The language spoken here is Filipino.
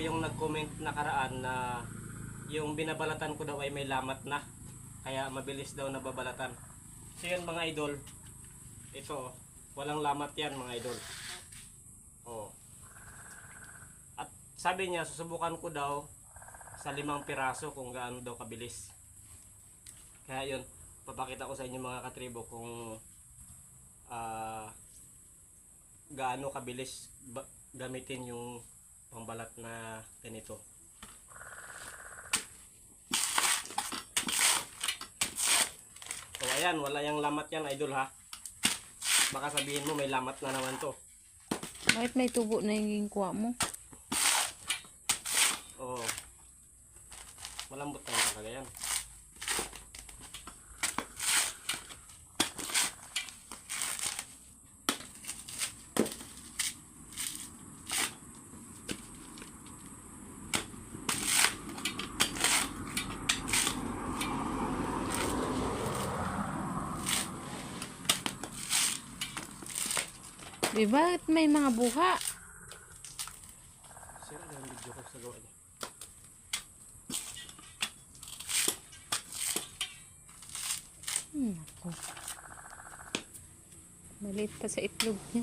yung nag-comment nakaraan na yung binabalatan ko daw ay may lamat na. Kaya mabilis daw nababalatan. So yun mga idol. Ito, walang lamat yan mga idol. Oh. At sabi niya, susubukan ko daw sa 5 piraso kung gaano daw kabilis. Kaya yun, papakita ko sa inyo mga katribo kung gaano kabilis gamitin yung pambalat na ganito. So ayan, wala yung lamat yan idol ha. Baka sabihin mo may lamat na naman to. Bakit may tubo na yung kuha mo? Oo. Malambot na yung talaga yan. Bakit may mga buha? Sira na yung video ko sa gawa niya. Ako. Maliit pa sa itlog niya.